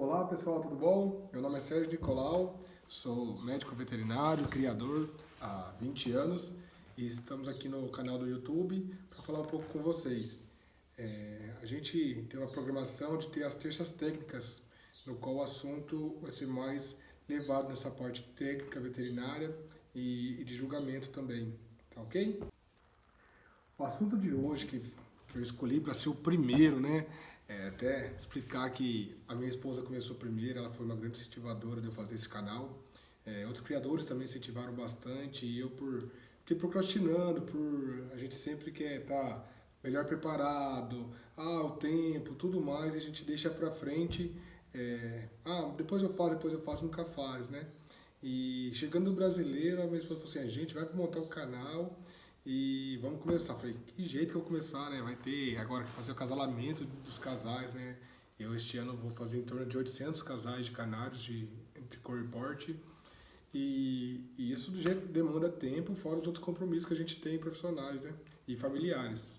Olá pessoal, tudo bom? Meu nome é Sérgio Nicolau, sou médico veterinário, criador há 20 anos e estamos aqui no canal do YouTube para falar um pouco com vocês. A gente tem uma programação de ter as terças técnicas, no qual o assunto vai ser mais levado nessa parte técnica veterinária e de julgamento também, tá ok? O assunto de hoje que eu escolhi para ser o primeiro, né? Até explicar que a minha esposa começou primeiro, ela foi uma grande incentivadora de eu fazer esse canal. Outros criadores também incentivaram bastante e eu fiquei procrastinando, por a gente sempre quer estar melhor preparado, o tempo, tudo mais, e a gente deixa para frente. Depois eu faço, nunca faz, né? E chegando no brasileiro, a minha esposa falou assim: a gente vai montar o canal e vamos começar. Falei, que jeito que eu vou começar, né? Vai ter agora que fazer o casalamento dos casais, né? Eu este ano vou fazer em torno de 800 casais de canários entre cor e porte. E isso do jeito demanda tempo, fora os outros compromissos que a gente tem profissionais, né? E familiares.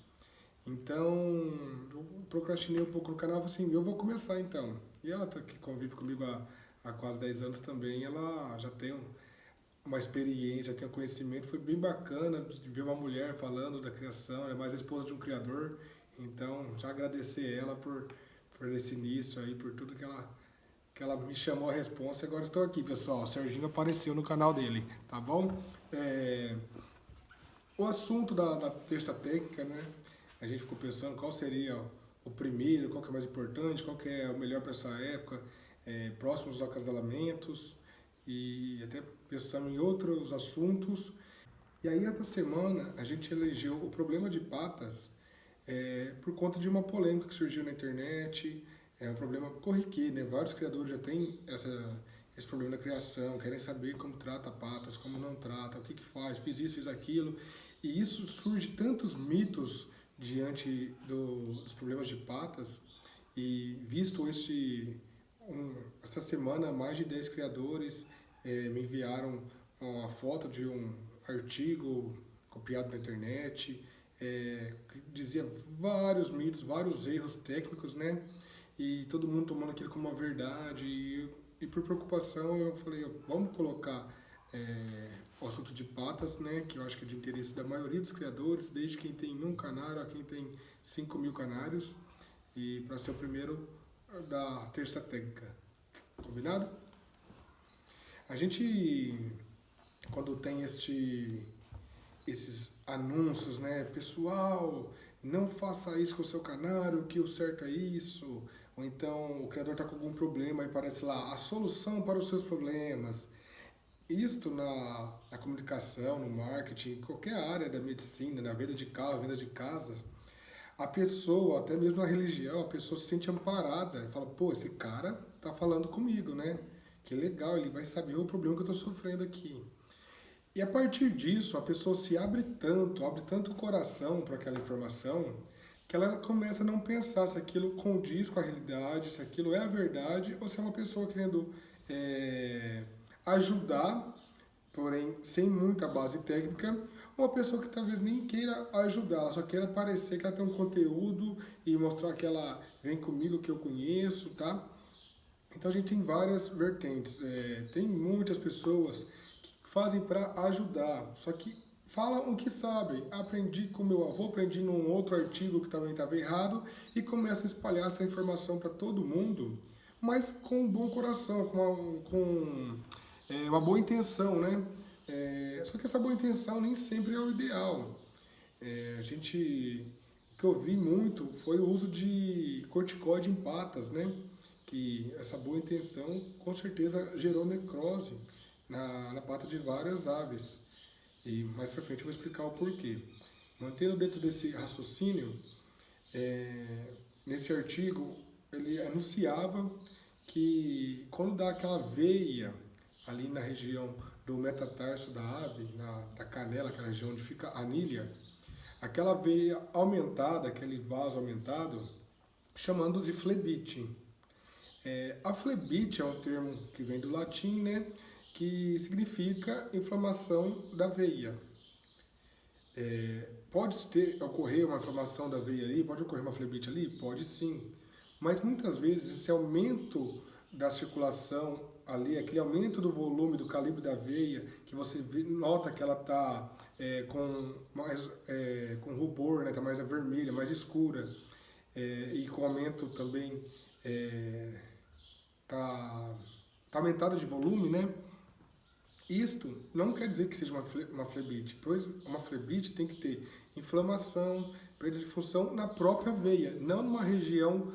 Então, eu procrastinei um pouco no canal, falei assim, eu vou começar então. E ela que convive comigo há quase 10 anos também, ela já tem uma experiência, tem um conhecimento, foi bem bacana de ver uma mulher falando da criação, é mais a esposa de um criador, então já agradecer ela por esse início aí, por tudo que ela me chamou a responsa e agora estou aqui, pessoal. O Serginho apareceu no canal dele, tá bom? É, o assunto da terça técnica, né? A gente ficou pensando qual seria o primeiro, qual que é mais importante, qual que é o melhor para essa época, próximos aos acasalamentos e até pensamos em outros assuntos. E aí essa semana a gente elegeu o problema de patas por conta de uma polêmica que surgiu na internet. É um problema corriqueiro, né? Vários criadores já têm esse problema na criação, querem saber como trata patas, como não trata, o que que faz, fiz isso, fiz aquilo. E isso surge tantos mitos diante dos problemas de patas e visto esta semana mais de 10 criadores me enviaram uma foto de um artigo copiado na internet, que dizia vários mitos, vários erros técnicos, né? E todo mundo tomando aquilo como uma verdade. E por preocupação eu falei, vamos colocar o assunto de patas, né? Que eu acho que é de interesse da maioria dos criadores, desde quem tem um canário a quem tem 5.000 canários. E para ser o primeiro da terça técnica. Combinado? A gente, quando tem esses anúncios, né? Pessoal, não faça isso com o seu canário, que o certo é isso. Ou então o criador está com algum problema e aparece lá, a solução para os seus problemas. Isto na comunicação, no marketing, em qualquer área da medicina, na venda de carro, venda de casas, a pessoa, até mesmo na religião, a pessoa se sente amparada e fala, pô, esse cara tá falando comigo, né? Que legal, ele vai saber o problema que eu estou sofrendo aqui. E a partir disso, a pessoa se abre tanto o coração para aquela informação, que ela começa a não pensar se aquilo condiz com a realidade, se aquilo é a verdade, ou se é uma pessoa querendo ajudar, porém sem muita base técnica, ou uma pessoa que talvez nem queira ajudar, ela só queira parecer que ela tem um conteúdo e mostrar que ela vem comigo, que eu conheço, tá? Então a gente tem várias vertentes, tem muitas pessoas que fazem para ajudar, só que falam o que sabem. Aprendi com meu avô, aprendi num outro artigo que também estava errado e começa a espalhar essa informação para todo mundo, mas com um bom coração, uma boa intenção, né? Só que essa boa intenção nem sempre é o ideal. O que eu vi muito foi o uso de corticoide em patas, né? Que essa boa intenção com certeza gerou necrose na pata de várias aves. E mais pra frente eu vou explicar o porquê. Mantendo dentro desse raciocínio, nesse artigo ele anunciava que quando dá aquela veia ali na região do metatarso da ave, da canela, aquela região onde fica a anilha, aquela veia aumentada, aquele vaso aumentado, chamando de flebite. A flebite é um termo que vem do latim, né, que significa inflamação da veia. Pode ocorrer uma inflamação da veia ali, pode ocorrer uma flebite ali? Pode sim. Mas muitas vezes esse aumento da circulação ali, aquele aumento do volume, do calibre da veia, que você nota que ela está com rubor, né? Está mais vermelha, mais escura, e com aumento também tá aumentado de volume, né? Isto não quer dizer que seja uma flebite, pois uma flebite tem que ter inflamação, perda de função na própria veia, não numa região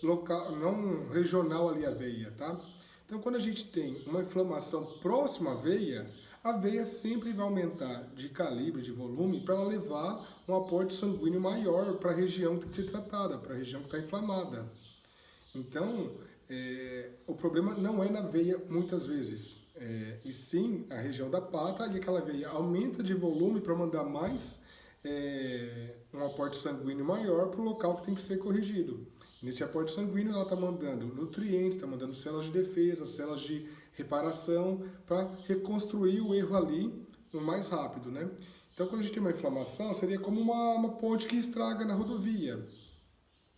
local, não regional ali a veia, tá? Então, quando a gente tem uma inflamação próxima à veia, a veia sempre vai aumentar de calibre, de volume, para ela levar um aporte sanguíneo maior para a região que tem que ser tratada, para a região que está inflamada. Então, o problema não é na veia muitas vezes, e sim a região da pata, e aquela veia aumenta de volume para mandar mais um aporte sanguíneo maior para o local que tem que ser corrigido. Nesse aporte sanguíneo ela está mandando nutrientes, está mandando células de defesa, células de reparação para reconstruir o erro ali o mais rápido, né? Então, quando a gente tem uma inflamação, seria como uma ponte que estraga na rodovia.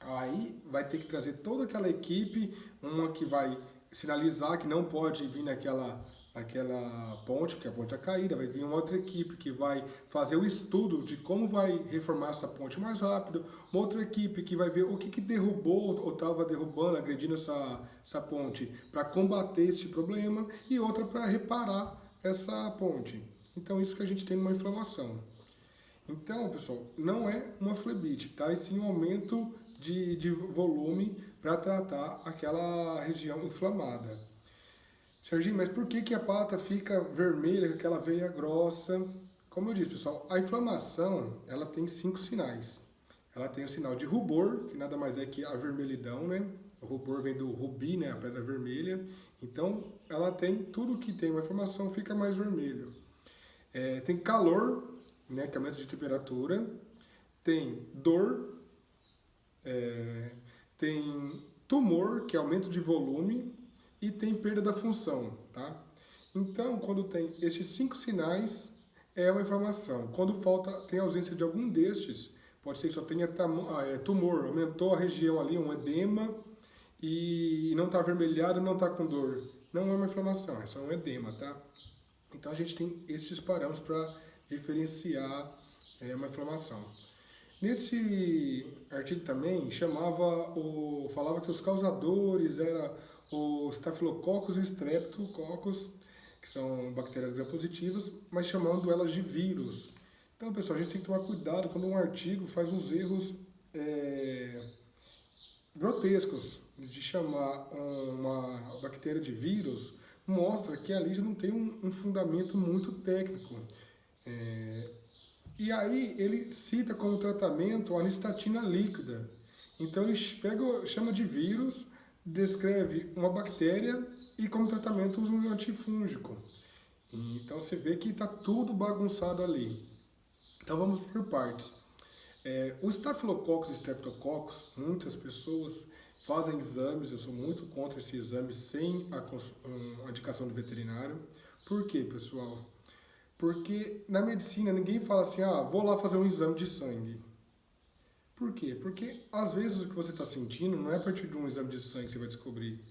Aí vai ter que trazer toda aquela equipe, uma que vai sinalizar que não pode vir naquela ponte, porque a ponte está caída, vai vir uma outra equipe que vai fazer o estudo de como vai reformar essa ponte mais rápido, uma outra equipe que vai ver o que derrubou ou estava derrubando, agredindo essa ponte para combater esse problema, e outra para reparar essa ponte. Então isso que a gente tem numa inflamação. Então, pessoal, não é uma flebite, tá? E sim um aumento de volume para tratar aquela região inflamada. Serginho, mas por que a pata fica vermelha com aquela veia grossa? Como eu disse, pessoal, a inflamação ela tem 5 sinais. Ela tem o sinal de rubor, que nada mais é que a vermelhidão, né? O rubor vem do rubi, né? A pedra vermelha. Então, ela tem tudo que tem uma inflamação fica mais vermelho. Tem calor, né? Que é aumento de temperatura. Tem dor. Tem tumor, que é aumento de volume, e tem perda da função, tá? Então, quando tem esses 5 sinais, é uma inflamação. Quando tem ausência de algum destes, pode ser que só tenha tumor, aumentou a região ali, um edema, e não está avermelhado, não está com dor. Não é uma inflamação, é só um edema, tá? Então, a gente tem esses parâmetros para diferenciar uma inflamação. Nesse artigo também falava que os causadores eram o Staphylococcus e Streptococcus, que são bactérias gram-positivas, mas chamando elas de vírus. Então, pessoal, a gente tem que tomar cuidado quando um artigo faz uns erros grotescos de chamar uma bactéria de vírus, mostra que ali já não tem um fundamento muito técnico. E aí ele cita como tratamento a anistatina líquida. Então ele chama de vírus, descreve uma bactéria e como tratamento usa um antifúngico. Então você vê que está tudo bagunçado ali. Então vamos por partes. O Staphylococcus e Streptococcus, muitas pessoas fazem exames, eu sou muito contra esse exame sem a indicação do veterinário. Por quê, pessoal? Porque na medicina ninguém fala assim, vou lá fazer um exame de sangue. Por quê? Porque às vezes o que você está sentindo não é a partir de um exame de sangue que você vai descobrir.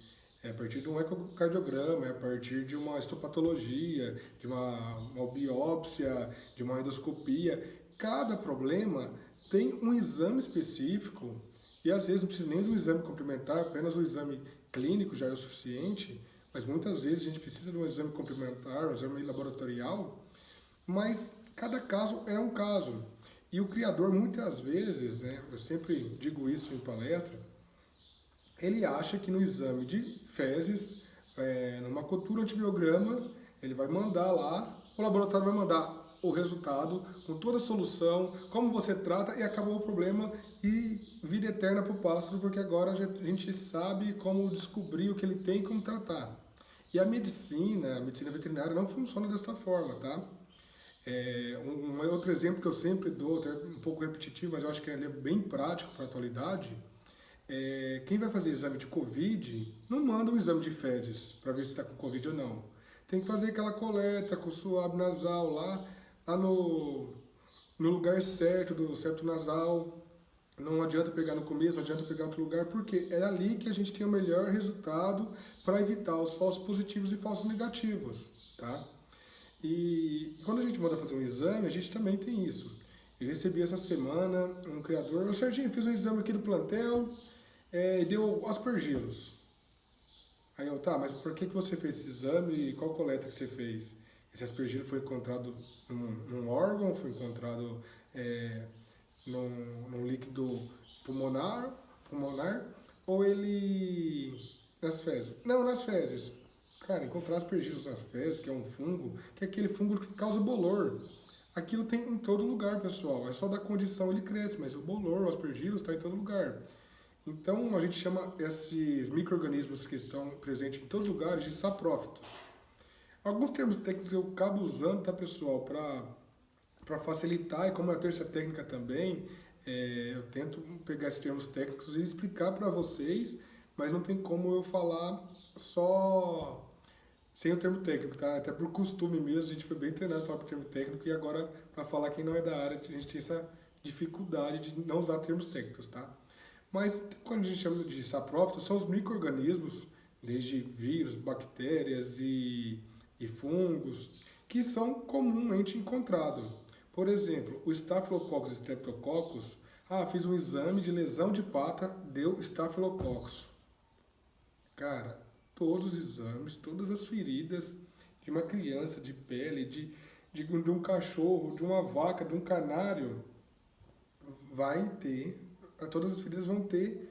É a partir de um ecocardiograma, é a partir de uma histopatologia, de uma biópsia, de uma endoscopia. Cada problema tem um exame específico e às vezes não precisa nem de um exame complementar, apenas o exame clínico já é o suficiente, mas muitas vezes a gente precisa de um exame complementar, um exame laboratorial, mas cada caso é um caso. E o criador, muitas vezes, né, eu sempre digo isso em palestra, ele acha que no exame de fezes, numa cultura antibiograma, ele vai mandar lá, o laboratório vai mandar o resultado com toda a solução, como você trata, e acabou o problema e vida eterna para o pássaro, porque agora a gente sabe como descobrir o que ele tem e como tratar. E a medicina veterinária não funciona dessa forma, tá? Um outro exemplo que eu sempre dou, até um pouco repetitivo, mas eu acho que ele é bem prático para a atualidade, quem vai fazer exame de Covid não manda um exame de fezes para ver se está com Covid ou não. Tem que fazer aquela coleta com o suave nasal lá no lugar certo do septo nasal. Não adianta pegar no começo, não adianta pegar em outro lugar, porque é ali que a gente tem o melhor resultado para evitar os falsos positivos e falsos negativos, tá? E quando a gente manda fazer um exame, a gente também tem isso. Eu recebi essa semana um criador, o Serginho, fiz um exame aqui do plantel e deu aspergilos. Aí eu, tá, mas por que você fez esse exame e qual coleta que você fez? Esse aspergilo foi encontrado num órgão, foi encontrado é, num líquido pulmonar, ou ele nas fezes? Não, nas fezes. Cara, encontrar aspergilos nas fezes, que é um fungo, que é aquele fungo que causa bolor. Aquilo tem em todo lugar, pessoal. É só da condição ele cresce, mas o bolor, o aspergilos, está em todo lugar. Então a gente chama esses micro-organismos que estão presentes em todos os lugares de saprófitos. Alguns termos técnicos eu acabo usando, tá, pessoal, para facilitar, e como é a terça técnica também, eu tento pegar esses termos técnicos e explicar para vocês, mas não tem como eu falar só sem o termo técnico, tá? Até por costume mesmo, a gente foi bem treinado para falar por termo técnico e agora, para falar quem não é da área, a gente tem essa dificuldade de não usar termos técnicos, tá? Mas quando a gente chama de saprófitos, são os micro-organismos, desde vírus, bactérias e fungos, que são comumente encontrados. Por exemplo, o Staphylococcus streptococcus, fiz um exame de lesão de pata, deu Staphylococcus. Cara, todos os exames, todas as feridas de uma criança, de pele, de um cachorro, de uma vaca, de um canário, vai ter, todas as feridas vão ter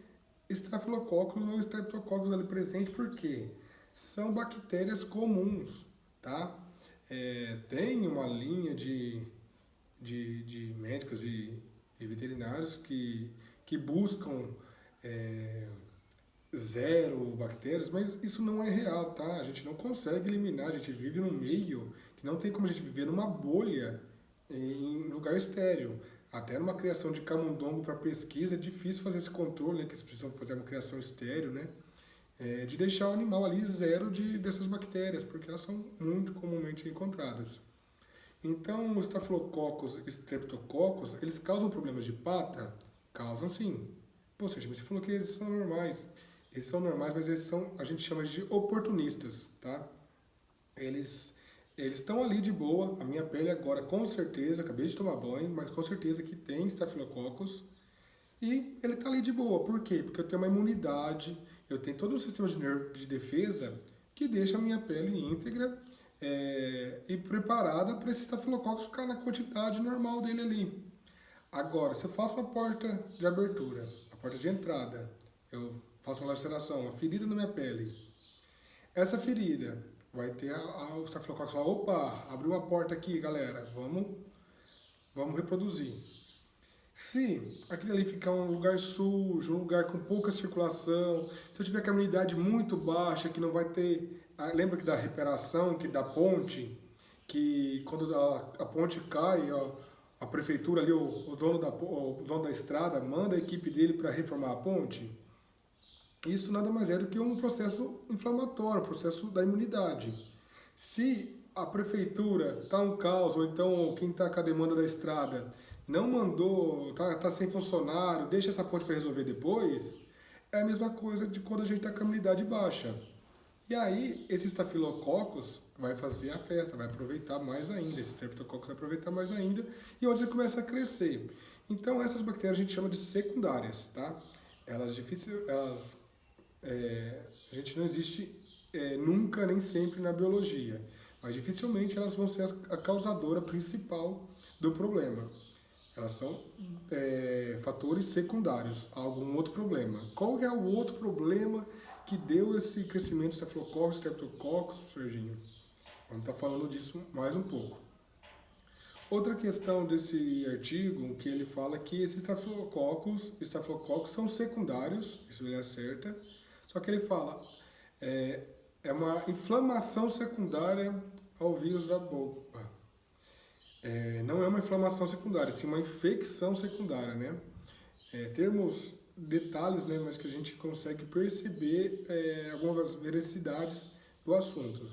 Staphylococcus ou Streptococcus ali presente, porque são bactérias comuns, tá? Tem uma linha de médicos e veterinários que buscam zero bactérias, mas isso não é real, tá? A gente não consegue eliminar, a gente vive num meio que não tem como a gente viver numa bolha em lugar estéreo. Até numa criação de camundongo para pesquisa é difícil fazer esse controle, né? Que eles precisam fazer uma criação estéreo, né? De deixar o animal ali zero dessas bactérias, porque elas são muito comumente encontradas. Então, os Staphylococcus e Streptococcus, eles causam problemas de pata? Causam sim. Pô, Serginho, você falou que eles são normais. Eles são normais, mas eles são, a gente chama de oportunistas, tá? Eles estão ali de boa. A minha pele agora, com certeza, acabei de tomar banho, mas com certeza que tem Staphylococcus. E ele está ali de boa. Por quê? Porque eu tenho uma imunidade, eu tenho todo um sistema de defesa que deixa a minha pele íntegra e preparada para esse Staphylococcus ficar na quantidade normal dele ali. Agora, se eu faço uma porta de abertura, a porta de entrada, eu faço uma laceração, uma ferida na minha pele. Essa ferida vai ter o Staphylococcus lá, opa, abriu uma porta aqui, galera, vamos reproduzir. Se aquilo ali ficar um lugar sujo, um lugar com pouca circulação, se eu tiver com a imunidade muito baixa, que não vai ter... Lembra que da reparação, que da ponte, que quando a ponte cai, a prefeitura ali, o dono da estrada, manda a equipe dele para reformar a ponte? Isso nada mais é do que um processo inflamatório, um processo da imunidade. Se a prefeitura está um caos, ou então quem está com a demanda da estrada não mandou, tá sem funcionário, deixa essa ponte para resolver depois, é a mesma coisa de quando a gente está com a imunidade baixa. E aí, esse Staphylococcus vai fazer a festa, vai aproveitar mais ainda, esse Streptococcus vai aproveitar mais ainda, e onde ele começa a crescer. Então, essas bactérias a gente chama de secundárias, tá? A gente não existe nunca nem sempre na biologia, mas dificilmente elas vão ser a causadora principal do problema. Elas são fatores secundários a algum outro problema. Qual é o outro problema que deu esse crescimento de Staphylococcus, Streptococcus, Serginho? Vamos estar falando disso mais um pouco. Outra questão desse artigo, que ele fala que esses estafilococcus são secundários, isso ele acerta, só que ele fala, é uma inflamação secundária ao vírus da boca. Não é uma inflamação secundária, sim uma infecção secundária, né? Termos detalhes, né, mas que a gente consegue perceber algumas veracidades do assunto.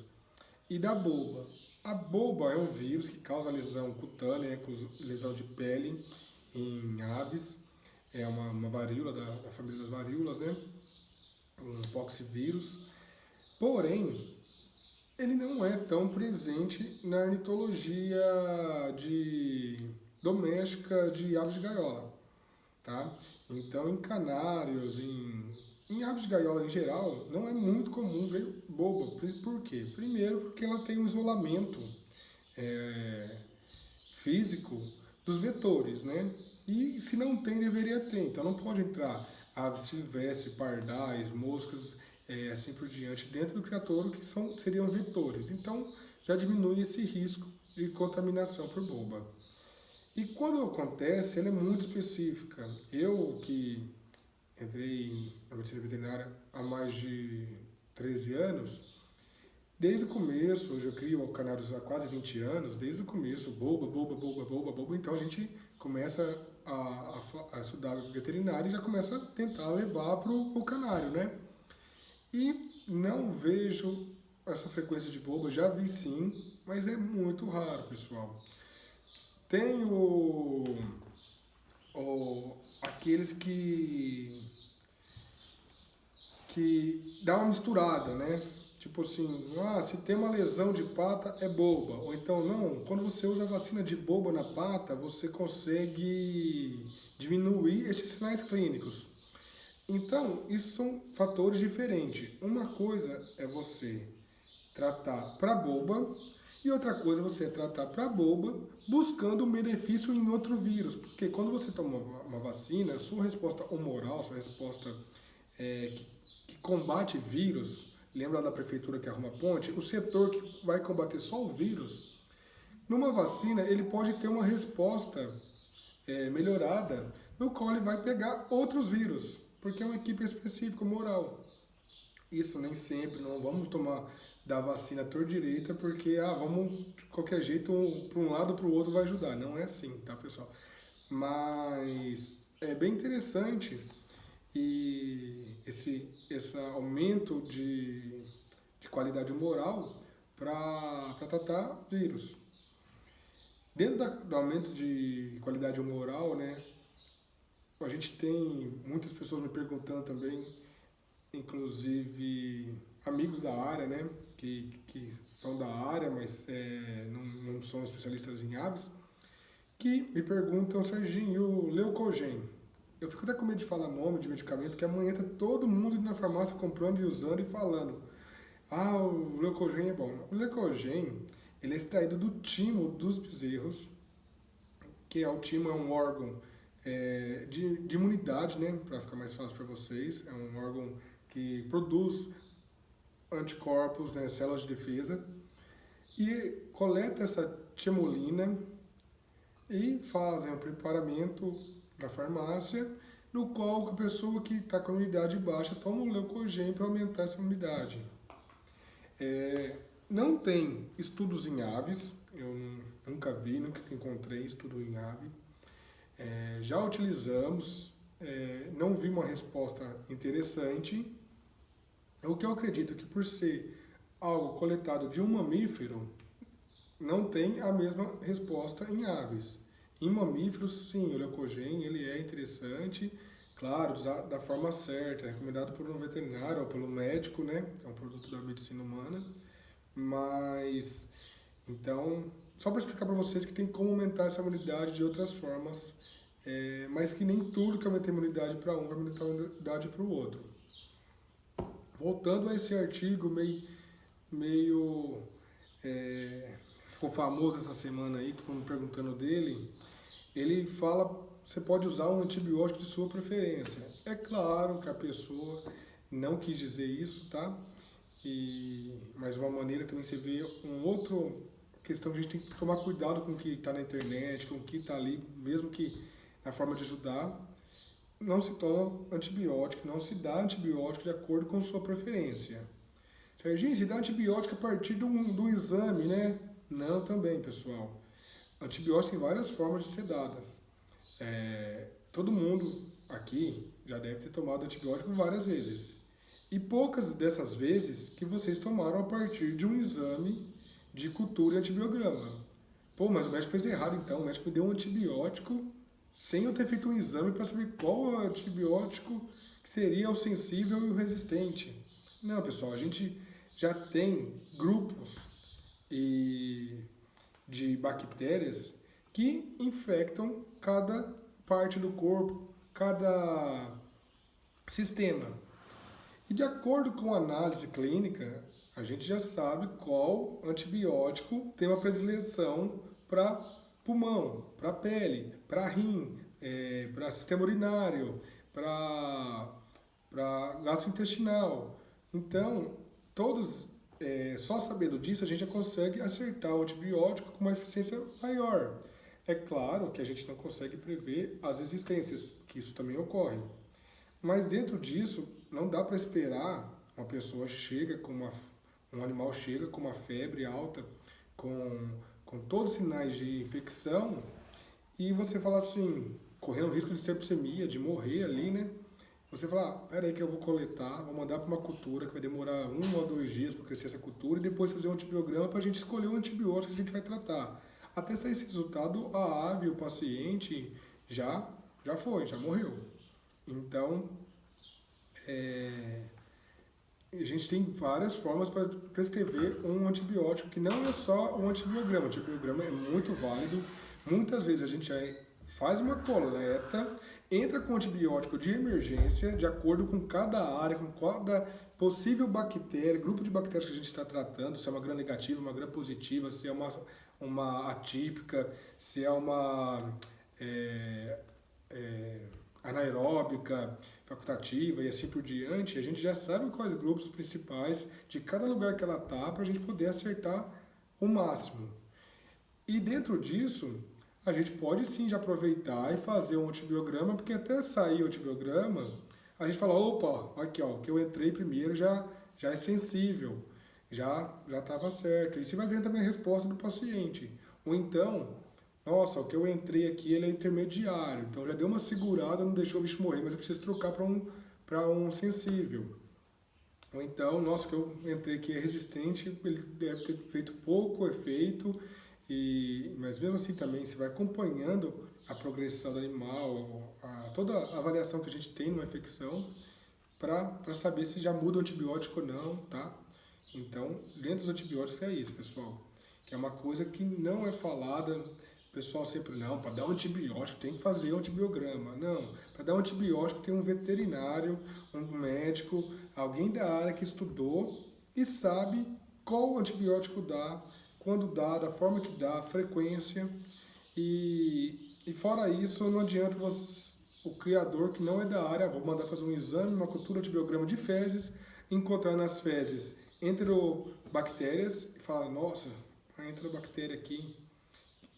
E da boba. A boba é um vírus que causa lesão cutânea, lesão de pele em aves. é uma varíola da família das varíolas, né? Um poxvírus. Porém, ele não é tão presente na ornitologia doméstica de aves de gaiola, tá? Então, em canários, em aves de gaiola em geral, não é muito comum ver boba. Por quê? Primeiro, porque ela tem um isolamento é, físico dos vetores, né? E se não tem, deveria ter. Então, não pode entrar aves silvestres, pardais, moscas, assim por diante, dentro do criatório, que seriam vetores. Então, já diminui esse risco de contaminação por boba. E quando acontece, ela é muito específica. Eu que entrei na medicina veterinária há mais de 13 anos, desde o começo, hoje eu crio canários há quase 20 anos, desde o começo, boba, boba, boba, boba, boba, então a gente começa a estudar veterinário e já começa a tentar levar para o canário, né? E não vejo essa frequência de boba, já vi sim, mas é muito raro, pessoal. Tem aqueles que dá uma misturada, né? Tipo assim, se tem uma lesão de pata é boba. Ou então, não, quando você usa a vacina de boba na pata, você consegue diminuir esses sinais clínicos. Então, isso são fatores diferentes. Uma coisa é você tratar para boba e outra coisa é você tratar para boba buscando um benefício em outro vírus. Porque quando você toma uma vacina, sua resposta humoral, sua resposta que combate vírus, lembra da prefeitura que arruma ponte? O setor que vai combater só o vírus, numa vacina ele pode ter uma resposta melhorada, no qual ele vai pegar outros vírus, porque é uma equipe específica, moral. Isso nem sempre, não vamos tomar da vacina à direita, porque vamos de qualquer jeito, para um lado ou para o outro vai ajudar. Não é assim, tá, pessoal? Mas é bem interessante e esse aumento de qualidade moral para tratar vírus. Dentro do aumento de qualidade moral, né, a gente tem muitas pessoas me perguntando também, inclusive amigos da área, né, que são da área, mas não são especialistas em aves, que me perguntam, Serginho, o Leucogen. Eu fico até com medo de falar nome de medicamento, porque amanhã tá todo mundo indo na farmácia comprando e usando e falando. O Leucogen é bom. O Leucogen, ele é extraído do timo dos bezerros, que o timo é um órgão de imunidade, né, para ficar mais fácil para vocês. É um órgão que produz anticorpos, né, células de defesa, e coleta essa timolina e fazem o preparamento na farmácia, no qual a pessoa que está com a imunidade baixa toma o Leucogen para aumentar essa imunidade. Não tem estudos em aves, eu nunca vi, nunca encontrei estudo em ave. Já utilizamos, não vi uma resposta interessante. O que eu acredito que por ser algo coletado de um mamífero, não tem a mesma resposta em aves. Em mamíferos, sim, o Leucogen ele é interessante, claro, da forma certa, é recomendado por um veterinário ou pelo médico, né? É um produto da medicina humana. Mas, então, só para explicar para vocês que tem como aumentar essa imunidade de outras formas, mas que nem tudo que aumenta a imunidade para um vai aumentar a imunidade para o outro. Voltando a esse artigo meio ficou famoso essa semana aí, todo mundo perguntando dele, ele fala, você pode usar um antibiótico de sua preferência. É claro que a pessoa não quis dizer isso, tá? Mas uma maneira também você vê outra questão que a gente tem que tomar cuidado com o que está na internet, com o que está ali, mesmo que na forma de ajudar. Não se toma antibiótico, não se dá antibiótico de acordo com sua preferência. Serginho, se dá antibiótico a partir do exame, né? Não também, pessoal. Antibiótico tem várias formas de ser dadas. Todo mundo aqui já deve ter tomado antibiótico várias vezes. E poucas dessas vezes que vocês tomaram a partir de um exame de cultura e antibiograma. Mas o médico fez errado então, o médico deu um antibiótico sem eu ter feito um exame para saber qual antibiótico que seria o sensível e o resistente. Não, pessoal, a gente já tem grupos de bactérias que infectam cada parte do corpo, cada sistema. E de acordo com a análise clínica, a gente já sabe qual antibiótico tem uma predileção para pulmão, para pele, para rim, para sistema urinário, para gastrointestinal. Então, só sabendo disso, a gente já consegue acertar o antibiótico com uma eficiência maior. É claro que a gente não consegue prever as resistências, que isso também ocorre. Mas dentro disso, não dá para esperar uma pessoa um animal chega com uma febre alta, com todos os sinais de infecção, e você fala assim, correndo risco de sepsemia, de morrer ali, né? Você fala, peraí que eu vou coletar, vou mandar para uma cultura que vai demorar 1 ou 2 dias para crescer essa cultura e depois fazer um antibiograma para a gente escolher o antibiótico que a gente vai tratar. Até sair esse resultado, a ave, o paciente, já morreu. Então, a gente tem várias formas para prescrever um antibiótico, que não é só um antibiograma. O antibiograma é muito válido. Muitas vezes a gente faz uma coleta, entra com antibiótico de emergência, de acordo com cada área, com cada possível bactéria, grupo de bactérias que a gente está tratando, se é uma gram negativa, uma gram positiva, se é uma atípica, se é uma anaeróbica, facultativa e assim por diante. A gente já sabe quais grupos principais de cada lugar que ela está para a gente poder acertar o máximo. E dentro disso, a gente pode sim já aproveitar e fazer um antibiograma, porque até sair o antibiograma, a gente fala, opa, aqui ó, o que eu entrei primeiro já é sensível, já estava certo. E você vai vendo também a resposta do paciente. Ou então, nossa, o que eu entrei aqui ele é intermediário, então já deu uma segurada, não deixou o bicho morrer, mas eu preciso trocar para um sensível. Ou então, nossa, o que eu entrei aqui é resistente, ele deve ter feito pouco efeito, mas mesmo assim também você vai acompanhando a progressão do animal, toda a avaliação que a gente tem numa infecção, para saber se já muda o antibiótico ou não, tá? Então, dentro dos antibióticos é isso, pessoal, que é uma coisa que não é falada. O pessoal sempre, não, para dar um antibiótico tem que fazer um antibiograma. Não, para dar um antibiótico tem um veterinário, um médico, alguém da área que estudou e sabe qual antibiótico dá, quando dá, da forma que dá, a frequência. E fora isso, não adianta o criador que não é da área, vou mandar fazer um exame, uma cultura, um antibiograma de fezes, encontrar nas fezes enterobactérias e falar, nossa, a enterobactéria aqui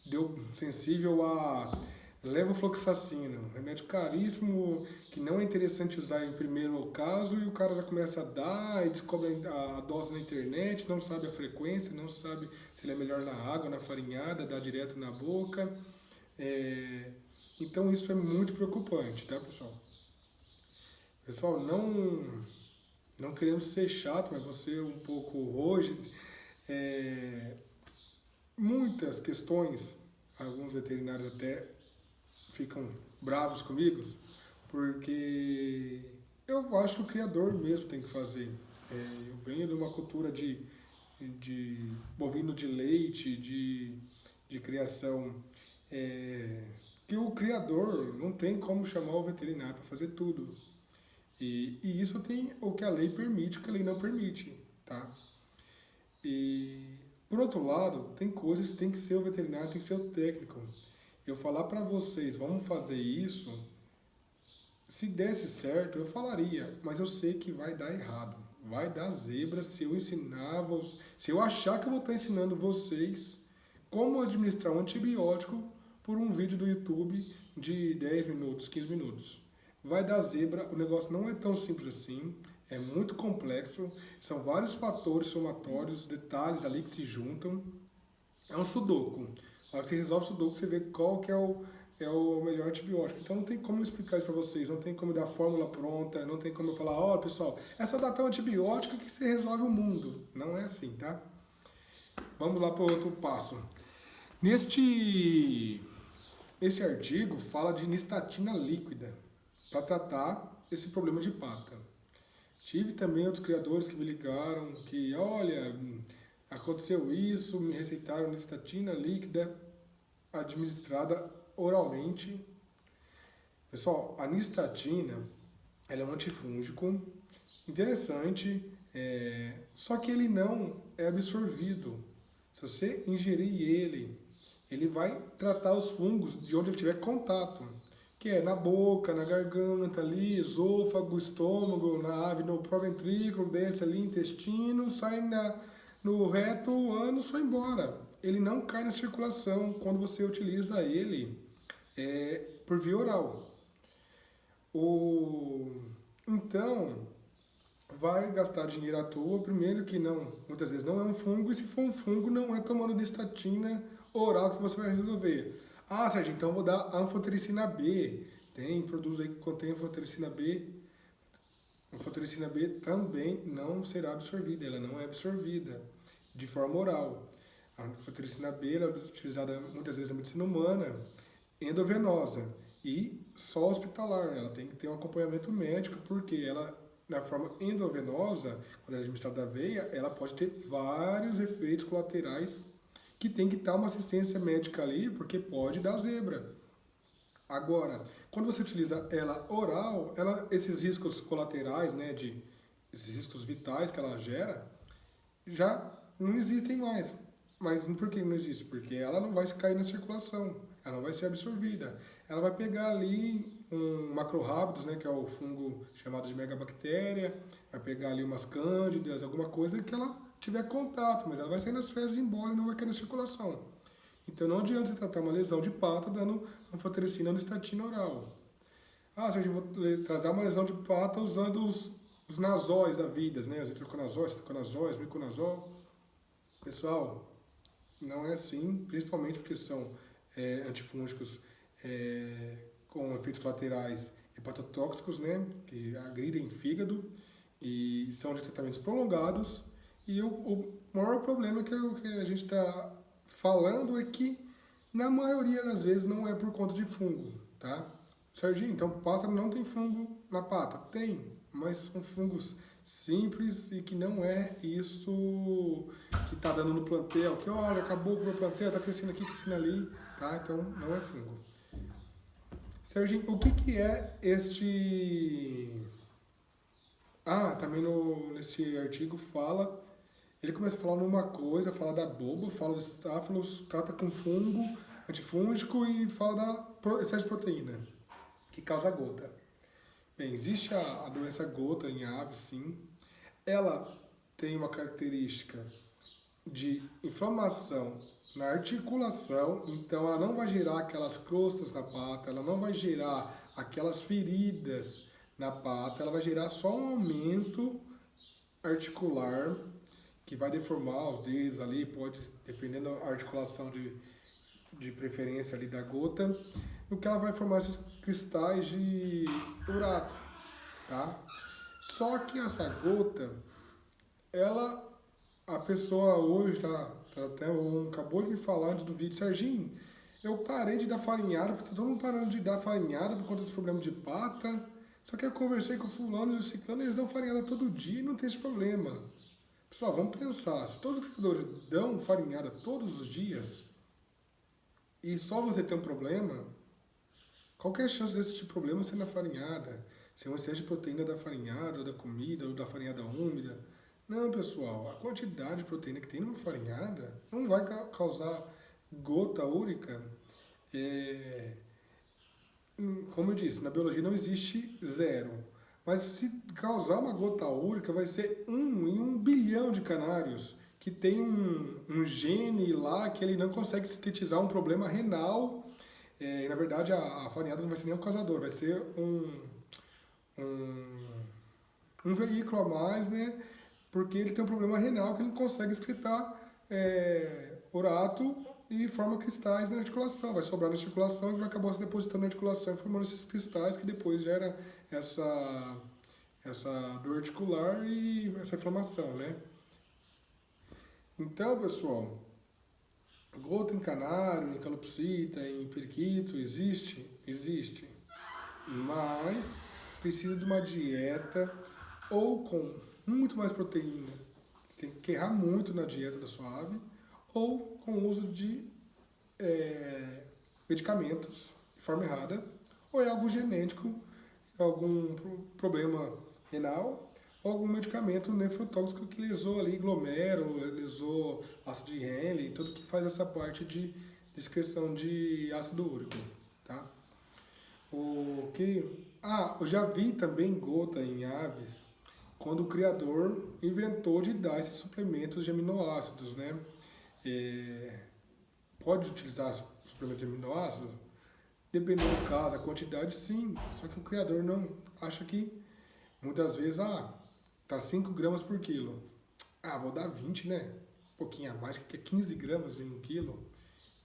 deu sensível a levofloxacina, um remédio caríssimo que não é interessante usar em primeiro caso, e o cara já começa a dar e descobre a dose na internet, não sabe a frequência, não sabe se ele é melhor na água, na farinhada, dá direto na boca. Então isso é muito preocupante, tá, pessoal? Pessoal, não querendo ser chato, mas você um pouco hoje, muitas questões, alguns veterinários até ficam bravos comigo, porque eu acho que o criador mesmo tem que fazer. Eu venho de uma cultura de bovino de leite, de criação, que o criador não tem como chamar o veterinário para fazer tudo. E isso tem o que a lei permite, o que a lei não permite, tá? E por outro lado, tem coisas que tem que ser o veterinário, tem que ser o técnico. Eu falar para vocês, vamos fazer isso, se desse certo, eu falaria, mas eu sei que vai dar errado. Vai dar zebra se eu se eu achar que eu vou estar ensinando vocês como administrar um antibiótico por um vídeo do YouTube de 10 minutos, 15 minutos. Vai dar zebra, o negócio não é tão simples assim, é muito complexo, são vários fatores somatórios, detalhes ali que se juntam. É um sudoku. A hora que você resolve o sudoku, você vê qual que é o melhor antibiótico. Então não tem como eu explicar isso para vocês, não tem como dar a fórmula pronta, não tem como eu falar, ó, pessoal, é só dar tal antibiótico que você resolve o mundo. Não é assim, tá? Vamos lá para o outro passo. Neste Esse artigo fala de nistatina líquida para tratar esse problema de pata. Tive também outros criadores que me ligaram que, olha, aconteceu isso, me receitaram nistatina líquida administrada oralmente. Pessoal, a nistatina, ela é um antifúngico interessante, só que ele não é absorvido. Se você ingerir ele vai tratar os fungos de onde ele tiver contato, que é na boca, na garganta ali, esôfago, estômago, na ave, no proventrículo, desce ali, intestino, sai no reto, o ânus, foi embora. Ele não cai na circulação quando você utiliza ele por via oral. Então, vai gastar dinheiro à toa, primeiro que não, muitas vezes não é um fungo, e se for um fungo, não é tomando nistatina oral que você vai resolver. Ah, Sérgio, então vou dar anfotericina B. Tem produtos aí que contém anfotericina B. Anfotericina B também não será absorvida, ela não é absorvida de forma oral. A anfotericina B ela é utilizada muitas vezes na medicina humana, endovenosa e só hospitalar. Ela tem que ter um acompanhamento médico, porque ela, na forma endovenosa, quando ela é administrada da veia, ela pode ter vários efeitos colaterais que tem que estar uma assistência médica ali, porque pode dar zebra. Agora, quando você utiliza ela oral, esses riscos colaterais, né, esses riscos vitais que ela gera, já não existem mais. Mas por que não existe? Porque ela não vai cair na circulação, ela não vai ser absorvida. Ela vai pegar ali um macrorrábidos, né, que é o fungo chamado de megabactéria, vai pegar ali umas cândidas, alguma coisa que ela tiver contato, mas ela vai sair nas fezes e ir embora e não vai cair na circulação. Então não adianta você tratar uma lesão de pata dando anfotericina ou nistatina oral. Ah, Sérgio, eu vou tratar uma lesão de pata usando os nazóis da vida, né? Os itraconazóis, cetoconazóis, miconazol. Pessoal, não é assim, principalmente porque são antifúngicos com efeitos colaterais hepatotóxicos, né? Que agridem fígado e são de tratamentos prolongados. E o maior problema que a gente está falando é que, na maioria das vezes, não é por conta de fungo, tá? Serginho, então pássaro não tem fungo na pata? Tem, mas são fungos simples e que não é isso que está dando no plantel, que olha, acabou com o meu plantel, está crescendo aqui, crescendo ali, tá? Então não é fungo. Serginho, o que é este... Ah, também nesse artigo fala... Ele começa a falar numa coisa, fala da boba, fala do estáfilos, trata com fungo, antifúngico e fala da excesso de proteína, que causa gota. Bem, existe a doença gota em aves, sim. Ela tem uma característica de inflamação na articulação, então ela não vai gerar aquelas crostas na pata, ela não vai gerar aquelas feridas na pata, ela vai gerar só um aumento articular que vai deformar os dedos ali, pode, dependendo da articulação de preferência ali da gota, no que ela vai formar esses cristais de urato, tá? Só que essa gota, a pessoa hoje até acabou de me falar antes do vídeo, Serginho, eu parei de dar farinhada, porque tá todo mundo parando de dar farinhada por conta dos problemas de pata, só que eu conversei com o fulano e o ciclano, eles dão farinhada todo dia e não tem esse problema. Pessoal, vamos pensar, se todos os criadores dão farinhada todos os dias e só você tem um problema, qual que é a chance desse tipo de problema ser na farinhada? Ser um excesso de proteína da farinhada, ou da comida, ou da farinhada úmida? Não, pessoal, a quantidade de proteína que tem numa farinhada não vai causar gota úrica. Como eu disse, na biologia não existe zero. Mas se causar uma gota úrica, vai ser 1 em 1 bilhão de canários, que tem um gene lá que ele não consegue sintetizar um problema renal. E, na verdade, a farinhada não vai ser nem um causador, vai ser um veículo a mais, né? Porque ele tem um problema renal que ele não consegue excretar urato e forma cristais na articulação. Vai sobrar na articulação e vai acabar se depositando na articulação e formando esses cristais que depois gera essa dor articular e essa inflamação, né? Então, pessoal, Gota em canário, em calopsita, em periquito, existe? Existe. Mas precisa de uma dieta ou com muito mais proteína. Você tem que errar muito na dieta da sua ave, ou com o uso de medicamentos de forma errada, ou é algo genético, algum problema renal, ou algum medicamento nefrotóxico que lesou ali glomérulo, lesou ácido de Henle, tudo que faz essa parte de excreção de ácido úrico, tá? O que... Ah, eu já vi também gota em aves quando o criador inventou de dar esses suplementos de aminoácidos, né? É, pode utilizar suplemento de aminoácidos? Dependendo do caso, a quantidade sim, só que o criador não acha que muitas vezes, tá 5 gramas por quilo. Vou dar 20, né? Um pouquinho a mais, que é 15 gramas em um quilo.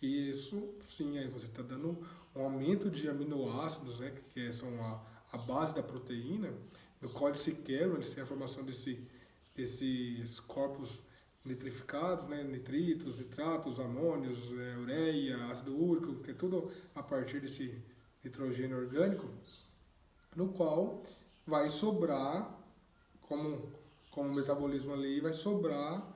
E isso, sim, aí você está dando um aumento de aminoácidos, né? Que são a base da proteína. No códice Quero, eles têm a formação desses corpos nitrificados, né? Nitritos, nitratos, amônios, ureia, ácido úrico, que é tudo a partir desse nitrogênio orgânico, no qual vai sobrar, como o metabolismo ali, vai sobrar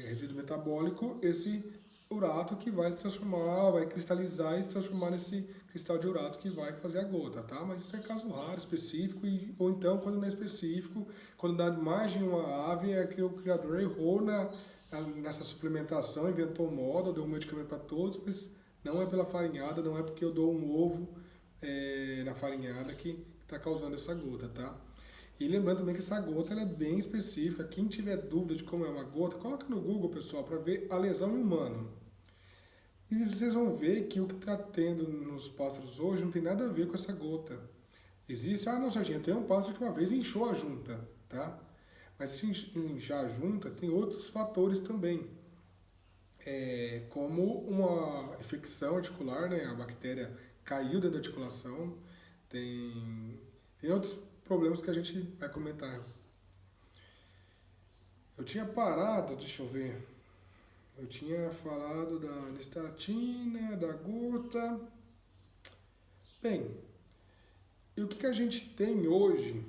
resíduo metabólico, esse urato que vai se transformar, vai cristalizar e se transformar nesse cristal de urato que vai fazer a gota, tá? Mas isso é caso raro, específico, ou então, quando não é específico, quando dá mais de uma ave, é que o criador errou nessa suplementação, inventou um modo, deu um medicamento para todos, mas não é pela farinhada, não é porque eu dou um ovo na farinhada que está causando essa gota, tá? E lembrando também que essa gota ela é bem específica. Quem tiver dúvida de como é uma gota, coloca no Google, pessoal, para ver a lesão em humano. E vocês vão ver que o que está tendo nos pássaros hoje não tem nada a ver com essa gota. Existe, não, Serginho, tem um pássaro que uma vez inchou a junta, tá? Mas se inchar a junta, tem outros fatores também. Como uma infecção articular, né? A bactéria caiu dentro da articulação. Tem outros problemas que a gente vai comentar. Eu tinha parado, deixa eu ver. Eu tinha falado da listatina, da gota. Bem, e o que a gente tem hoje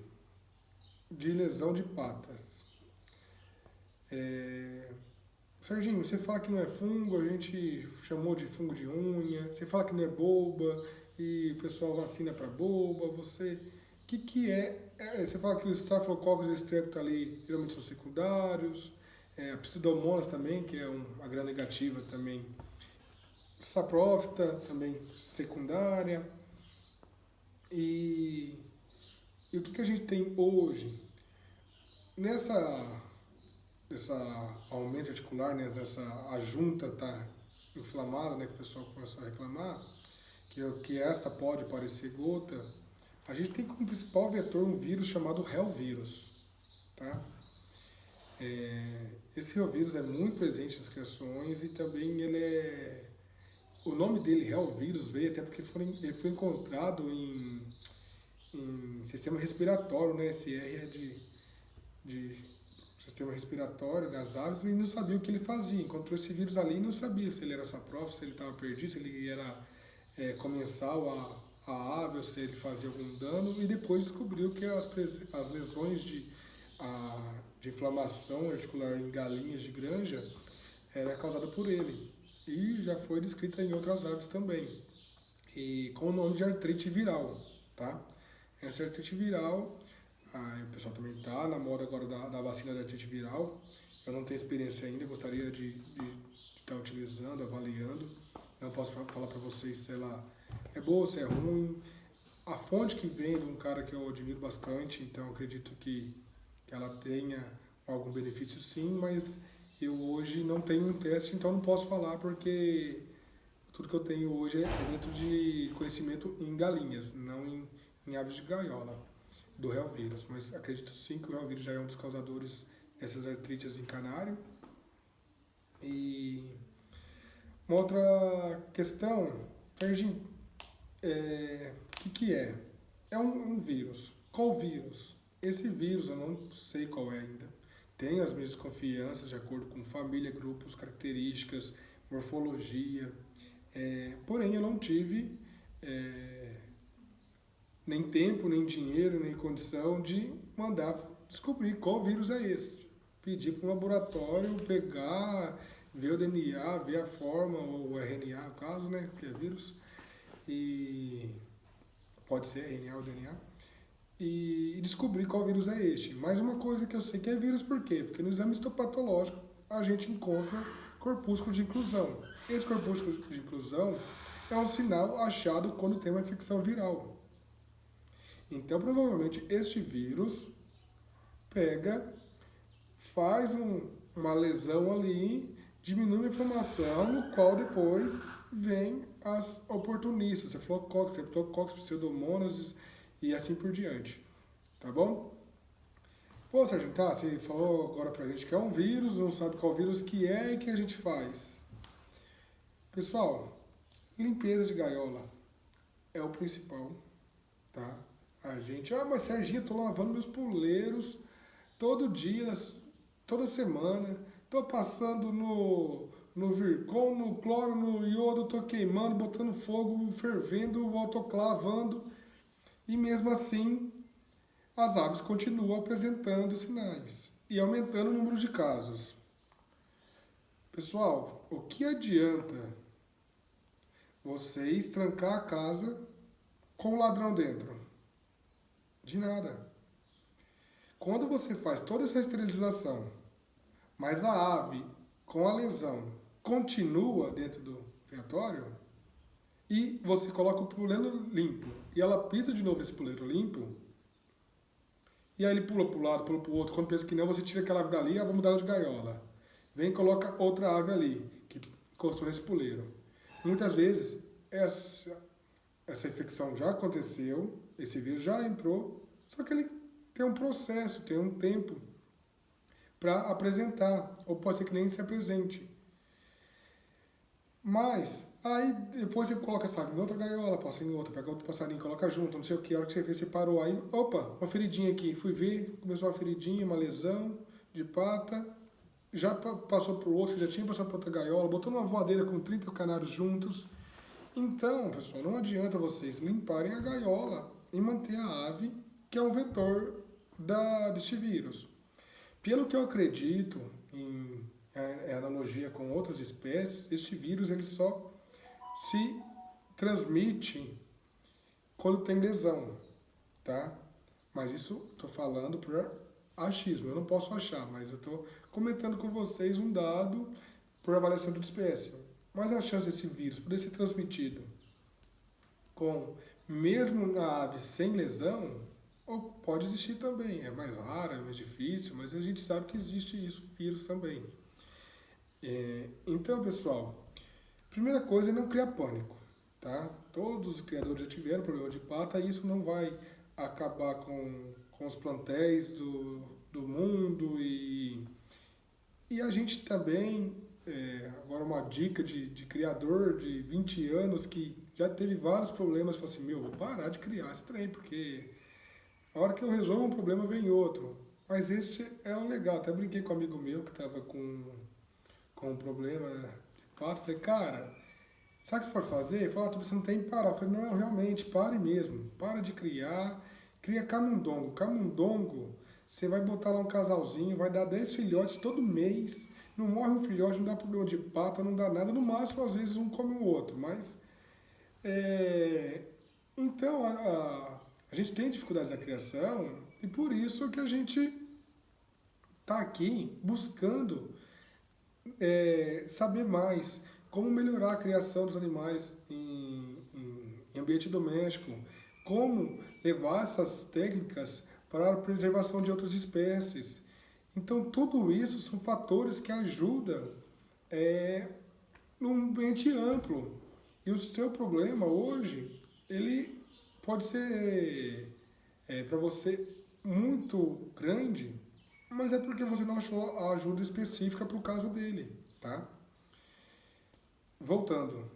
de lesão de patas? Serginho, você fala que não é fungo, a gente chamou de fungo de unha. Você fala que não é boba e o pessoal vacina para boba. Você... O que é? Você fala que os estafilococcus e o estrepto ali geralmente são secundários. A pseudomonas também, que é uma gram negativa também. Saprófita também secundária. E o que a gente tem hoje? Esse aumento articular, né, a junta está inflamada, né, que o pessoal começou a reclamar, que esta pode parecer gota, a gente tem como principal vetor um vírus chamado Helvírus, tá? Esse Helvírus é muito presente nas criações e também o nome dele, Helvírus, veio até porque ele foi encontrado em sistema respiratório, né? Esse R é de sistema respiratório das aves e não sabia o que ele fazia. Encontrou esse vírus ali e não sabia se ele era saprófito, se ele estava perdido, se ele era comensal a ave ou se ele fazia algum dano, e depois descobriu que as lesões de inflamação articular em galinhas de granja era causada por ele. E já foi descrita em outras aves também. E com o nome de artrite viral, tá? Essa artrite viral, o pessoal também está na moda agora da vacina da artrite viral. Eu não tenho experiência ainda, gostaria de estar utilizando, avaliando. Não posso falar para vocês se ela é boa, se é ruim. A fonte que vem de um cara que eu admiro bastante, então acredito que ela tenha algum benefício sim, mas eu hoje não tenho um teste, então não posso falar porque tudo que eu tenho hoje é dentro de conhecimento em galinhas, não em aves de gaiola, do Helvírus. Mas acredito sim que o Helvírus já é um dos causadores dessas artrites em canário. E uma outra questão, Serginho, o que é? É um vírus. Qual vírus? Esse vírus eu não sei qual é ainda. Tenho as minhas desconfianças de acordo com família, grupos, características, morfologia. Porém, eu não tive é, nem tempo, nem dinheiro, nem condição de mandar descobrir qual vírus é esse. Pedir para um laboratório pegar, ver o DNA, ver a forma, ou o RNA, no caso, né, que é vírus, e pode ser RNA ou DNA, e descobrir qual vírus é este. Mais uma coisa que eu sei que é vírus, por quê? Porque no exame histopatológico a gente encontra corpúsculo de inclusão. Esse corpúsculo de inclusão é um sinal achado quando tem uma infecção viral. Então, provavelmente, este vírus pega, faz uma lesão ali, diminui a inflamação, no qual depois vem as oportunistas, Staphylococcus, Streptococcus, Pseudomonas e assim por diante. Tá bom? Pô, Sérgio, tá, você falou agora pra gente que é um vírus, não sabe qual vírus que é e que a gente faz. Pessoal, limpeza de gaiola é o principal, tá? A gente, mas Serginho, eu tô lavando meus puleiros todo dia, toda semana, tô passando no Virkon, no cloro, no iodo, tô queimando, botando fogo, fervendo, autoclavando, e mesmo assim as aves continuam apresentando sinais e aumentando o número de casos. Pessoal, o que adianta vocês trancar a casa com o ladrão dentro? De nada. Quando você faz toda essa esterilização, mas a ave com a lesão continua dentro do criatório, e você coloca o puleiro limpo, e ela pisa de novo esse puleiro limpo, e aí ele pula para o lado, pula para o outro, quando pensa que não, você tira aquela ave dali, vamos mudar ela de gaiola. Vem e coloca outra ave ali, que encostou nesse puleiro. Muitas vezes, essa infecção já aconteceu, esse vírus já entrou, só que ele tem um processo, tem um tempo para apresentar, ou pode ser que nem se apresente. Mas, aí depois você coloca essa ave em outra gaiola, passa em outra, pega outro passarinho, coloca junto, não sei o que, a hora que você vê, você parou, aí, opa, uma feridinha aqui, fui ver, começou uma feridinha, uma lesão de pata, já passou para o outro, já tinha passado para outra gaiola, botou uma voadeira com 30 canários juntos. Então, pessoal, não adianta vocês limparem a gaiola e manter a ave, que é um vetor deste vírus. Pelo que eu acredito, em analogia com outras espécies, este vírus ele só se transmite quando tem lesão, tá? Mas isso estou falando por achismo, eu não posso achar, mas eu estou comentando com vocês um dado por avaliação de espécie. Mas a chance desse vírus poder ser transmitido mesmo na ave sem lesão, pode existir também. É mais raro, é mais difícil, mas a gente sabe que existe isso, vírus também. Então, pessoal, primeira coisa é não criar pânico, tá? Todos os criadores já tiveram problema de pata e isso não vai acabar com os plantéis do mundo e a gente também, agora uma dica de criador de 20 anos que já teve vários problemas, falou assim, vou parar de criar esse trem, porque a hora que eu resolvo um problema vem outro. Mas este é o legal, até brinquei com um amigo meu que estava com um problema de pato, falei, cara, sabe o que você pode fazer? Ele falou, você não tem que parar. Eu falei, não, realmente, pare mesmo, para de criar, cria camundongo. Camundongo, você vai botar lá um casalzinho, vai dar 10 filhotes todo mês, não morre um filhote, não dá problema de pata, não dá nada, no máximo às vezes um come o outro, mas então a gente tem dificuldades na criação e por isso que a gente está aqui buscando saber mais como melhorar a criação dos animais em ambiente doméstico, como levar essas técnicas para a preservação de outras espécies. Então, tudo isso são fatores que ajudam num ambiente amplo. E o seu problema hoje, ele pode ser para você muito grande, mas é porque você não achou a ajuda específica para o caso dele, tá? Voltando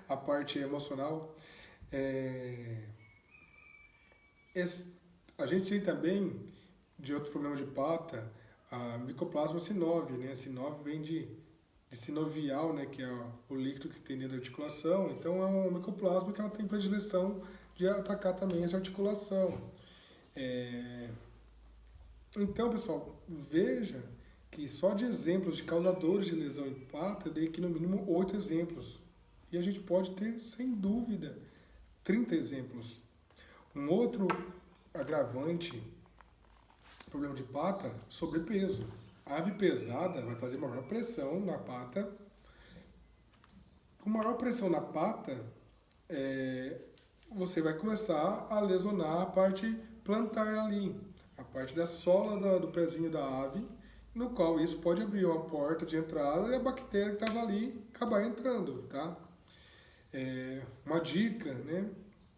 à parte emocional, a gente tem também, de outro problema de pata, a Mycoplasma sinove, né? Sinove vem de de sinovial, né, que é o líquido que tem dentro da articulação. Então é um micoplasma que ela tem predileção de atacar também essa articulação. Então, pessoal, veja que só de exemplos de causadores de lesão em pata, eu dei aqui no mínimo 8 exemplos. E a gente pode ter, sem dúvida, 30 exemplos. Um outro agravante, problema de pata, sobrepeso. A ave pesada vai fazer maior pressão na pata. Com maior pressão na pata, você vai começar a lesionar a parte plantar ali, a parte da sola do pezinho da ave, no qual isso pode abrir uma porta de entrada e a bactéria que estava ali acabar entrando, tá? Uma dica, né,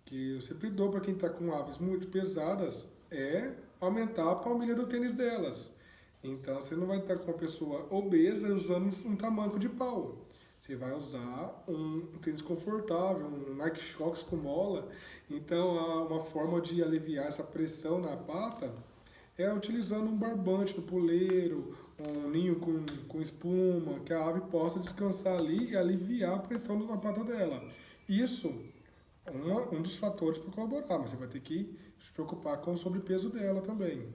que eu sempre dou para quem está com aves muito pesadas é aumentar a palmilha do tênis delas. Então você não vai estar com uma pessoa obesa usando um tamanco de pau. Você vai usar um tênis confortável, um Nike Shox com mola. Então uma forma de aliviar essa pressão na pata é utilizando um barbante no puleiro, um ninho com espuma, que a ave possa descansar ali e aliviar a pressão na pata dela. Isso é um dos fatores para colaborar, mas você vai ter que se preocupar com o sobrepeso dela também.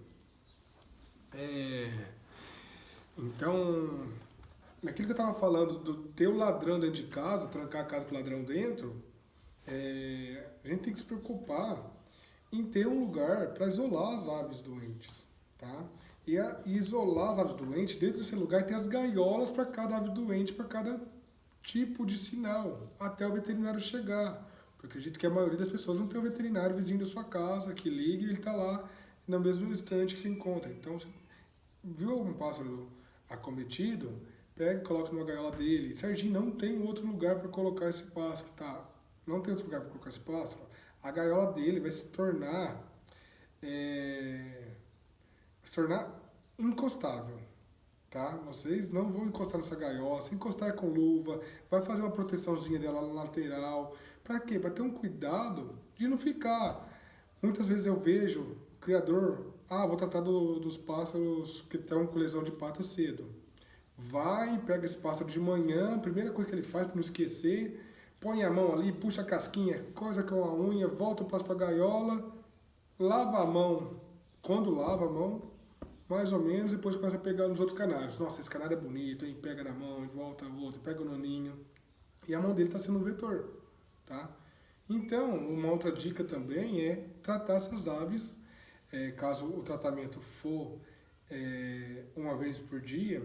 Então, naquilo que eu estava falando do ter o ladrão dentro de casa, trancar a casa com o ladrão dentro, a gente tem que se preocupar em ter um lugar para isolar as aves doentes, tá? E isolar as aves doentes, dentro desse lugar tem as gaiolas para cada ave doente, para cada tipo de sinal, até o veterinário chegar. Porque eu acredito que a maioria das pessoas não tem um veterinário vizinho da sua casa, que liga e ele está lá no mesmo instante que se encontra. Então, você viu algum pássaro acometido, pega e coloca numa gaiola dele. Serginho, não tem outro lugar para colocar esse pássaro, tá? Não tem outro lugar para colocar esse pássaro. A gaiola dele vai se tornar incostável, tá? Vocês não vão encostar nessa gaiola. Se encostar é com luva, vai fazer uma proteçãozinha dela na lateral. Para quê? Para ter um cuidado de não ficar. Muitas vezes eu vejo o criador, vou tratar dos pássaros que estão com lesão de pata cedo. Vai, pega esse pássaro de manhã, a primeira coisa que ele faz para não esquecer, põe a mão ali, puxa a casquinha, coisa com a unha, volta o pássaro para a gaiola, lava a mão. Quando lava a mão, mais ou menos, depois começa a pegar nos outros canários. Nossa, esse canário é bonito, hein? Pega na mão e volta, pega no ninho. E a mão dele está sendo um vetor, tá? Então, uma outra dica também é tratar essas aves, caso o tratamento for uma vez por dia,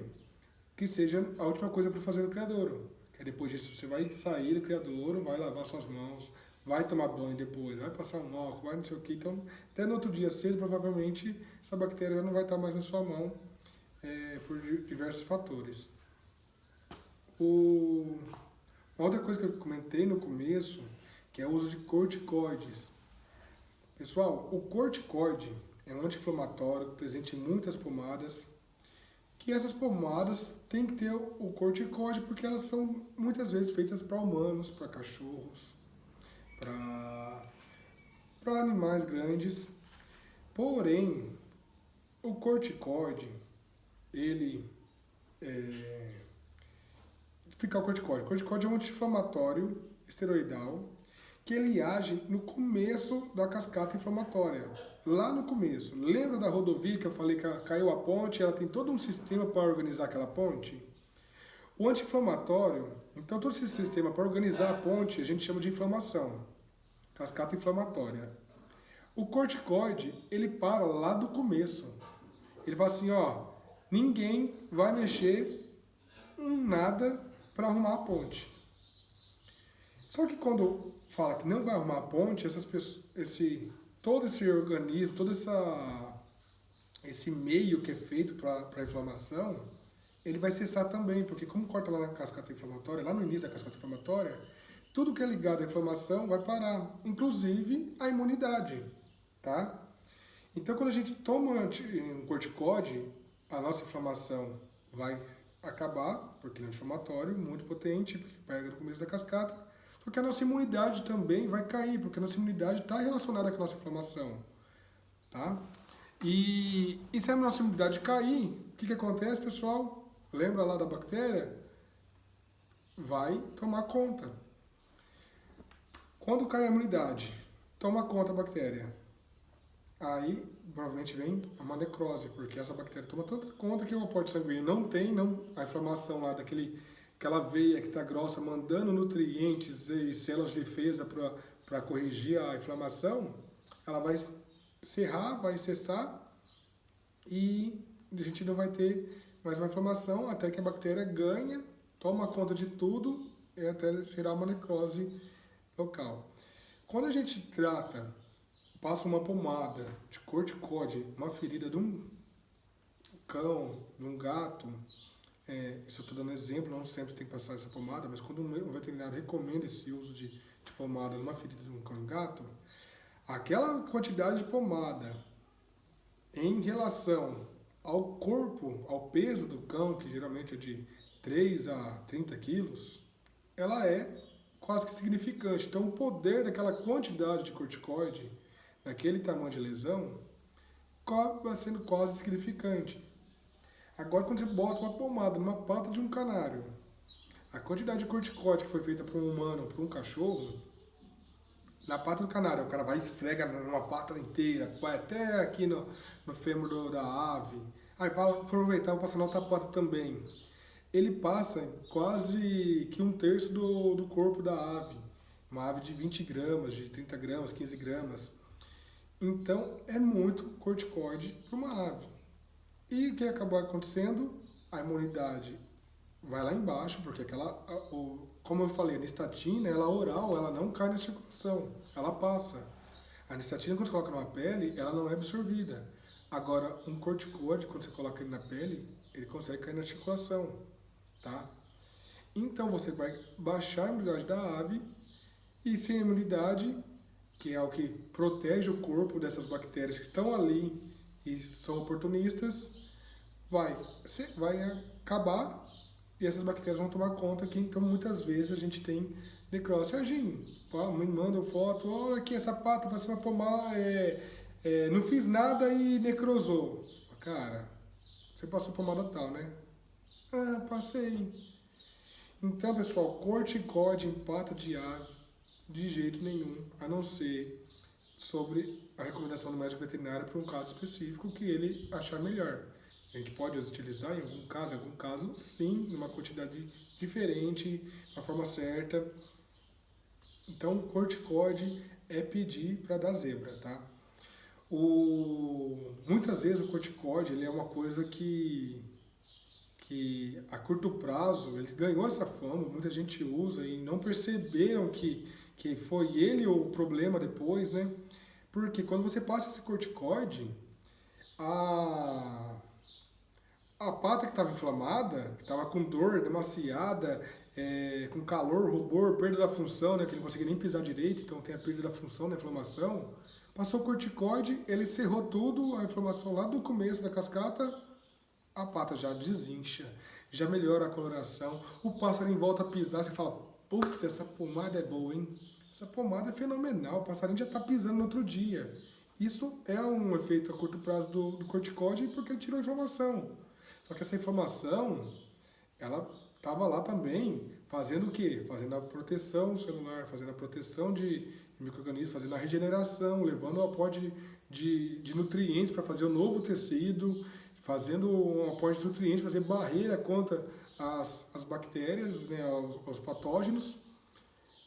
que seja a última coisa para fazer no criadouro. Que depois disso você vai sair do criadouro, vai lavar suas mãos, vai tomar banho depois, vai passar um álcool, vai não sei o que. Então, até no outro dia cedo, provavelmente, essa bactéria já não vai estar mais na sua mão por diversos fatores. Uma outra coisa que eu comentei no começo, que é o uso de corticoides. Pessoal, o corticoide é um anti-inflamatório presente em muitas pomadas, que essas pomadas têm que ter o corticoide porque elas são muitas vezes feitas para humanos, para cachorros, para animais grandes. Porém, o corticoide, ele explicar o corticoide. O corticoide é um anti-inflamatório esteroidal que ele age no começo da cascata inflamatória. Lá no começo. Lembra da rodovia que eu falei que caiu a ponte? Ela tem todo um sistema para organizar aquela ponte? O anti-inflamatório, então todo esse sistema para organizar a ponte, a gente chama de inflamação. Cascata inflamatória. O corticoide, ele para lá do começo. Ele fala assim, ninguém vai mexer em nada para arrumar a ponte. Só que quando fala que não vai arrumar a ponte, todo esse organismo, todo esse meio que é feito para a inflamação, ele vai cessar também, porque como corta lá na cascata inflamatória, lá no início da cascata inflamatória, tudo que é ligado à inflamação vai parar, inclusive a imunidade, tá? Então quando a gente toma um corticóide, a nossa inflamação vai acabar, porque ele é anti-inflamatório, muito potente, porque pega no começo da cascata, porque a nossa imunidade também vai cair, porque a nossa imunidade está relacionada com a nossa inflamação, tá? E se a nossa imunidade cair, o que acontece, pessoal? Lembra lá da bactéria? vai tomar conta. Quando cai a imunidade, toma conta da bactéria. Aí, provavelmente vem uma necrose, porque essa bactéria toma tanta conta que o aporte sanguíneo não tem, a inflamação lá aquela veia que está grossa, mandando nutrientes e células de defesa para corrigir a inflamação, ela vai cerrar, vai cessar e a gente não vai ter mais uma inflamação até que a bactéria ganha, toma conta de tudo e até gerar uma necrose local. Quando a gente passa uma pomada de corticóide, uma ferida de um cão, de um gato, isso eu estou dando exemplo, não sempre tem que passar essa pomada, mas quando um veterinário recomenda esse uso de pomada numa ferida de um cão e um gato, aquela quantidade de pomada em relação ao corpo, ao peso do cão, que geralmente é de 3 a 30 quilos, ela é quase que significante. Então, o poder daquela quantidade de corticoide, naquele tamanho de lesão, acaba sendo quase significante. Agora, quando você bota uma pomada numa pata de um canário, a quantidade de corticoide que foi feita para um humano, para um cachorro, na pata do canário, o cara vai e esfrega numa pata inteira, vai até aqui no fêmur da ave, aí vai aproveitar e passar na outra pata também. Ele passa quase que 1/3 do corpo da ave. Uma ave de 20 gramas, de 30 gramas, 15 gramas. Então, é muito corticoide para uma ave. E o que acabou acontecendo? A imunidade vai lá embaixo, porque como eu falei, a anistatina, ela oral, ela não cai na circulação, ela passa. A anistatina, quando você coloca numa pele, ela não é absorvida. Agora, um corticoide, quando você coloca ele na pele, ele consegue cair na circulação, tá? Então, você vai baixar a imunidade da ave e sem imunidade, que é o que protege o corpo dessas bactérias que estão ali e são oportunistas, vai acabar e essas bactérias vão tomar conta que então muitas vezes a gente tem necrose. Serginho, me manda foto, olha aqui essa pata, passei uma pomada, não fiz nada e necrosou. Cara, você passou pomada tal, né? Ah, passei. Então, pessoal, corticóide em pata de ave, de jeito nenhum, a não ser sobre a recomendação do médico veterinário para um caso específico que ele achar melhor. A gente pode utilizar em algum caso, sim, numa quantidade diferente, de uma forma certa. Então, corticóide é pedir para dar zebra, tá? Muitas vezes o corticóide ele é uma coisa que a curto prazo, ele ganhou essa fama, muita gente usa e não perceberam que foi ele o problema depois, né? Porque quando você passa esse corticóide, a pata que estava inflamada, que estava com dor, demasiada, com calor, rubor, perda da função, né, que ele não conseguia nem pisar direito, então tem a perda da função da inflamação. Passou o corticóide, ele cerrou tudo, a inflamação lá do começo da cascata, a pata já desincha, já melhora a coloração, o passarinho volta a pisar, você fala, putz, essa pomada é boa, hein? Essa pomada é fenomenal, o passarinho já está pisando no outro dia. Isso é um efeito a curto prazo do corticóide porque ele tirou a inflamação. Só que essa inflamação, ela estava lá também, fazendo o quê? Fazendo a proteção celular, fazendo a proteção de micro-organismos, fazendo a regeneração, levando o aporte de nutrientes para fazer o novo tecido, fazendo um aporte de nutrientes, fazer barreira contra as bactérias, né, os patógenos.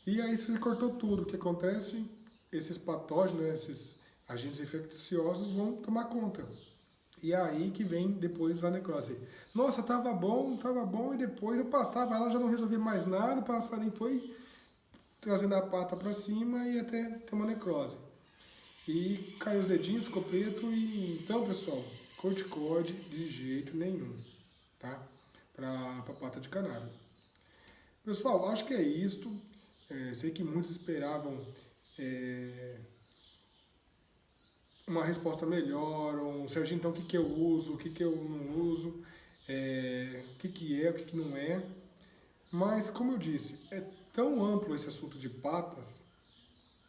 E aí se cortou tudo. O que acontece? Esses patógenos, né, esses agentes infecciosos vão tomar conta. E aí que vem depois a necrose. Nossa, tava bom, e depois eu passava lá, já não resolvia mais nada, o passarinho foi trazendo a pata para cima e até ter uma necrose. E caiu os dedinhos, ficou preto e... Então, pessoal, corticóide de jeito nenhum, tá? Pra pata de canário. Pessoal, acho que é isto. Sei que muitos esperavam uma resposta melhor, Serginho, então o que eu uso, o que eu não uso, o que é, o que não é. Mas, como eu disse, é tão amplo esse assunto de patas,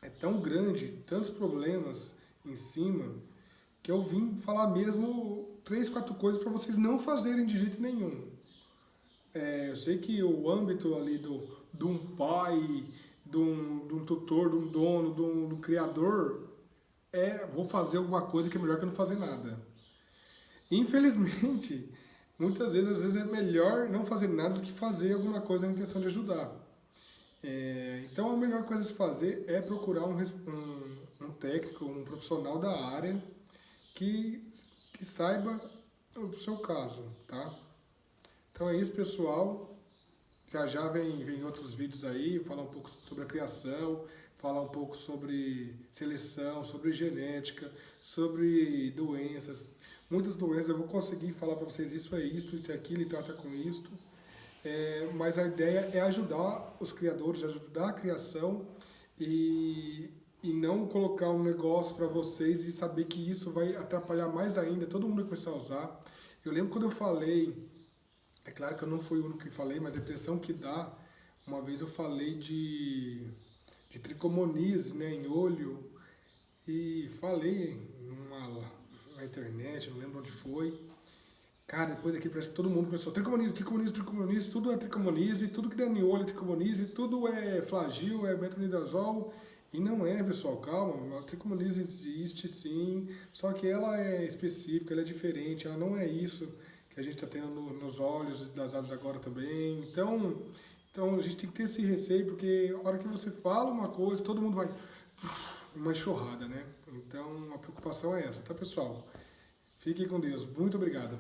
é tão grande, tantos problemas em cima, que eu vim falar mesmo 3, 4 coisas para vocês não fazerem de jeito nenhum. Eu sei que o âmbito ali de um pai, de um tutor, de um dono, de um criador, vou fazer alguma coisa que é melhor que eu não fazer nada. Infelizmente, muitas vezes, às vezes é melhor não fazer nada do que fazer alguma coisa na intenção de ajudar. Então a melhor coisa a se fazer é procurar um técnico, um profissional da área que, que saiba o seu caso, tá? Então é isso, pessoal. Já já vem outros vídeos aí, falar um pouco sobre a criação, falar um pouco sobre seleção, sobre genética, sobre doenças. Muitas doenças eu vou conseguir falar para vocês isso é isso é aquilo e trata com isto. Mas a ideia é ajudar os criadores, ajudar a criação e não colocar um negócio para vocês e saber que isso vai atrapalhar mais ainda, todo mundo vai começar a usar. Eu lembro quando eu falei, é claro que eu não fui o único que falei, mas a impressão que dá, uma vez eu falei de tricomoniase, né, em olho, e falei na internet, não lembro onde foi. Cara, depois aqui parece que todo mundo começou, tricomoniase, tricomoniase, tricomoniase, tudo é tricomoniase, tudo que der em olho é tricomoniase, tudo é flagil, é metronidazol, e não é, pessoal, calma, a tricomoniase existe sim, só que ela é específica, ela é diferente, ela não é isso que a gente está tendo nos olhos das aves agora também, então a gente tem que ter esse receio, porque a hora que você fala uma coisa, todo mundo vai, uma enxurrada, né? Então a preocupação é essa, tá, pessoal? Fiquem com Deus, muito obrigado.